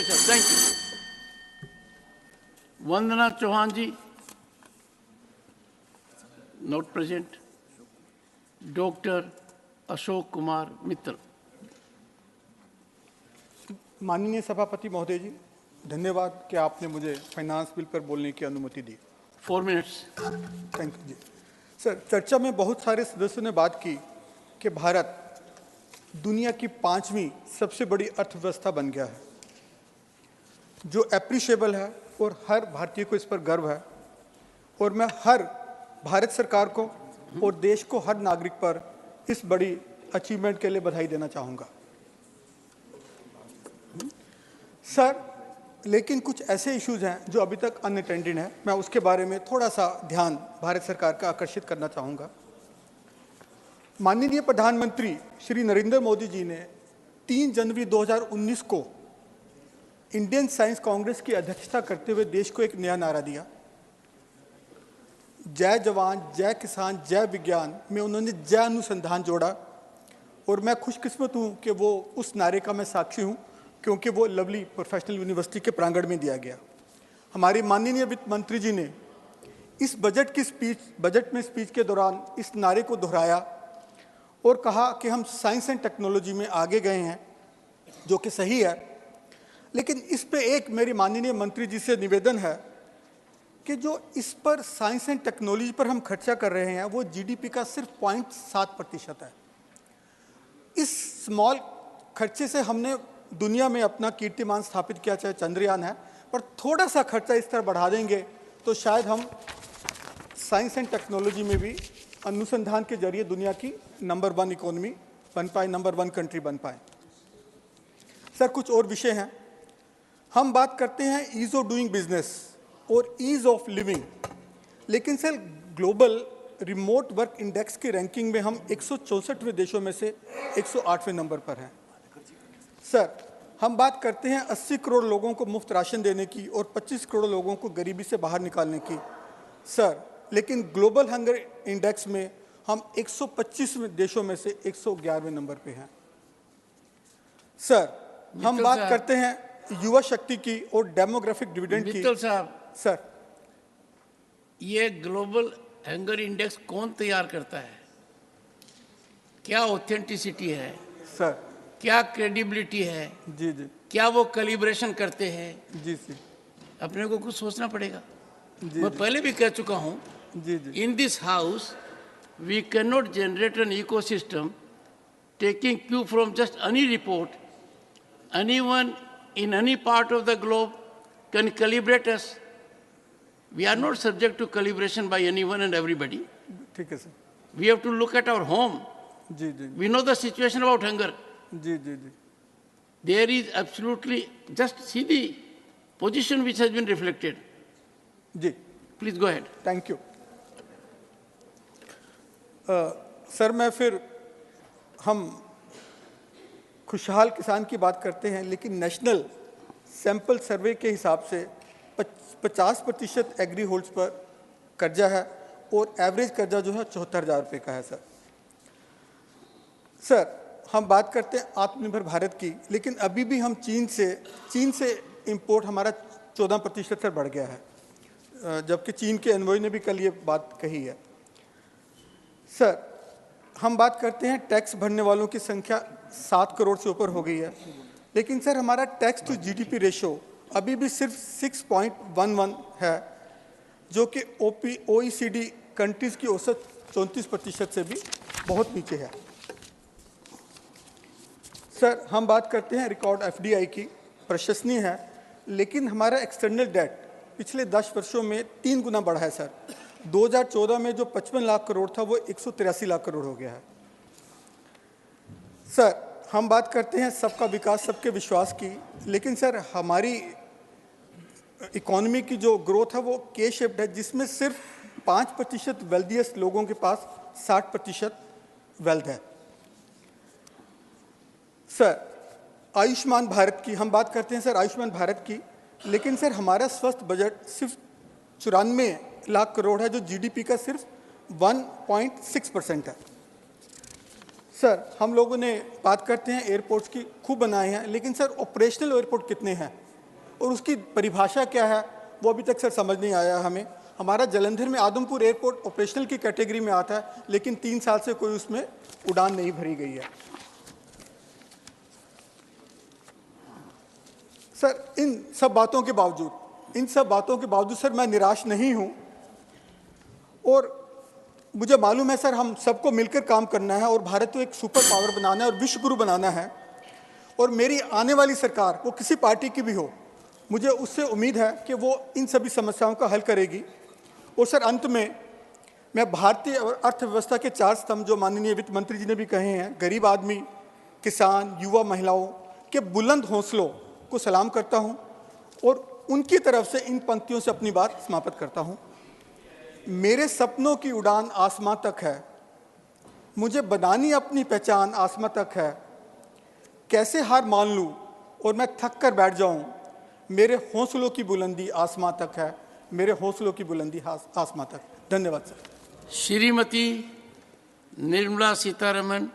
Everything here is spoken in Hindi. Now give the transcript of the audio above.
sir. Thank you. Vandana Chauhan ji, not present. Dr. Ashok Kumar Mittal. माननीय सभापति महोदय जी, धन्यवाद कि आपने मुझे फाइनेंस बिल पर बोलने की अनुमति दी। 4 minutes. थैंक यू जी। सर, चर्चा में बहुत सारे सदस्यों ने बात की कि भारत दुनिया की 5वीं सबसे बड़ी अर्थव्यवस्था बन गया है, जो एप्रिशिएबल है और हर भारतीय को इस पर गर्व है। और मैं हर भारत सरकार को और देश को, हर नागरिक पर इस बड़ी अचीवमेंट के लिए बधाई देना चाहूँगा। सर, लेकिन कुछ ऐसे इश्यूज हैं जो अभी तक अनअटेंडेड हैं, मैं उसके बारे में थोड़ा सा ध्यान भारत सरकार का आकर्षित करना चाहूँगा। माननीय प्रधानमंत्री श्री नरेंद्र मोदी जी ने 3 जनवरी 2019 को इंडियन साइंस कांग्रेस की अध्यक्षता करते हुए देश को एक नया नारा दिया। जय जवान, जय किसान, जय विज्ञान में उन्होंने जय अनुसंधान जोड़ा। और मैं खुशकिस्मत हूँ कि वो उस नारे का मैं साक्षी हूँ, क्योंकि वो लवली प्रोफेशनल यूनिवर्सिटी के प्रांगण में दिया गया। हमारे माननीय वित्त मंत्री जी ने इस बजट में स्पीच के दौरान इस नारे को दोहराया और कहा कि हम साइंस एंड टेक्नोलॉजी में आगे गए हैं, जो कि सही है। लेकिन इस पे एक मेरी माननीय मंत्री जी से निवेदन है कि जो इस पर साइंस एंड टेक्नोलॉजी पर हम खर्चा कर रहे हैं वो जीडीपी का सिर्फ 0.7% है। इस स्मॉल खर्चे से हमने दुनिया में अपना कीर्तिमान स्थापित किया, चाहे चंद्रयान है, पर थोड़ा सा खर्चा इस तरह बढ़ा देंगे तो शायद हम साइंस एंड टेक्नोलॉजी में भी अनुसंधान के जरिए दुनिया की नंबर 1 इकोनॉमी बन पाए, नंबर 1 कंट्री बन पाए। सर, कुछ और विषय हैं। हम बात करते हैं ईज ऑफ डूइंग बिजनेस और ईज ऑफ लिविंग, लेकिन sir global remote work index की रैंकिंग में हम 164वें देशों में से 108वें नंबर पर हैं। सर, हम बात करते हैं 80 करोड़ लोगों को मुफ्त राशन देने की और 25 करोड़ लोगों को गरीबी से बाहर निकालने की। सर, लेकिन ग्लोबल हंगर इंडेक्स में हम 125 देशों में से 111वें नंबर पे हैं। सर, हम बात करते हैं युवा शक्ति की और डेमोग्राफिक डिविडेंड की। मित्तल साहब, सर, ये ग्लोबल हंगर इंडेक्स कौन तैयार करता है? क्या ऑथेंटिसिटी है? सर, क्या क्रेडिबिलिटी है? जी जी, क्या वो कैलिब्रेशन करते हैं? जी जी, अपने को कुछ सोचना पड़ेगा। जी मैं पहले भी कह चुका हूँ, जी जी, in this house we cannot generate an ecosystem taking cue from just any report. Anyone in any part of the globe can calibrate us. We are not subject to calibration by anyone and everybody. ठीक है sir. We have to look at our home. जी जी, We know the situation about hunger. जी जी जी, There is absolutely, just see the position which has been reflected. जी, Please go ahead. Thank you. Sir, मैं फिर हम खुशहाल किसान की बात करते हैं, लेकिन नेशनल सैंपल सर्वे के हिसाब से 50% एग्री होल्ड्स पर कर्जा है और एवरेज कर्जा जो है 74,000 रुपये का है। सर, हम बात करते हैं आत्मनिर्भर भारत की, लेकिन अभी भी हम चीन से इंपोर्ट हमारा 14% से बढ़ गया है, जबकि चीन के एनवॉय ने भी कल ये बात कही है। सर, हम बात करते हैं टैक्स भरने वालों की संख्या 7 करोड़ से ऊपर हो गई है, लेकिन सर हमारा टैक्स टू जीडीपी रेशो अभी भी सिर्फ 6.11 है, जो कि OECD कंट्रीज़ की औसत 34% से भी बहुत नीचे है। सर, हम बात करते हैं रिकॉर्ड FDI की, प्रशंसनीय है, लेकिन हमारा एक्सटर्नल डेट पिछले 10 वर्षों में 3 गुना बढ़ा है। सर, 2014 में जो 55 लाख करोड़ था वो 183 लाख करोड़ हो गया है। सर, हम बात करते हैं सबका विकास सबके विश्वास की, लेकिन सर हमारी इकोनॉमी की जो ग्रोथ है वो के शेप्ड है, जिसमें सिर्फ 5% वेल्दियस्ट लोगों के पास 60% वेल्थ है। सर, आयुष्मान भारत की हम बात करते हैं, सर आयुष्मान भारत की, लेकिन सर हमारा स्वास्थ्य बजट सिर्फ 94 लाख करोड़ है, जो जीडीपी का सिर्फ 1.6% है। सर, हम लोगों ने बात करते हैं एयरपोर्ट्स की, खूब बनाए हैं, लेकिन सर ऑपरेशनल एयरपोर्ट कितने हैं? और उसकी परिभाषा क्या है वो अभी तक सर समझ नहीं आया हमें। हमारा जलंधर में आदमपुर एयरपोर्ट ऑपरेशनल की कैटेगरी में आता है, लेकिन 3 साल से कोई उसमें उड़ान नहीं भरी गई है। सर इन सब बातों के बावजूद सर मैं निराश नहीं हूं, और मुझे मालूम है सर हम सबको मिलकर काम करना है और भारत को एक सुपर पावर बनाना है और विश्व गुरु बनाना है। और मेरी आने वाली सरकार, वो किसी पार्टी की भी हो, मुझे उससे उम्मीद है कि वो इन सभी समस्याओं का हल करेगी। और सर अंत में मैं भारतीय अर्थव्यवस्था के 4 स्तंभ जो माननीय वित्त मंत्री जी ने भी कहे हैं, गरीब आदमी, किसान, युवा, महिलाओं के बुलंद हौसलों को सलाम करता हूं और उनकी तरफ से इन पंक्तियों से अपनी बात समाप्त करता हूं। मेरे सपनों की उड़ान आसमां तक है, मुझे बनानी अपनी पहचान आसमां तक है। कैसे हार मान लूं और मैं थक कर बैठ जाऊं, मेरे हौसलों की बुलंदी आसमां तक है, मेरे हौसलों की बुलंदी आसमां तक। धन्यवाद सर। श्रीमती निर्मला सीतारमण,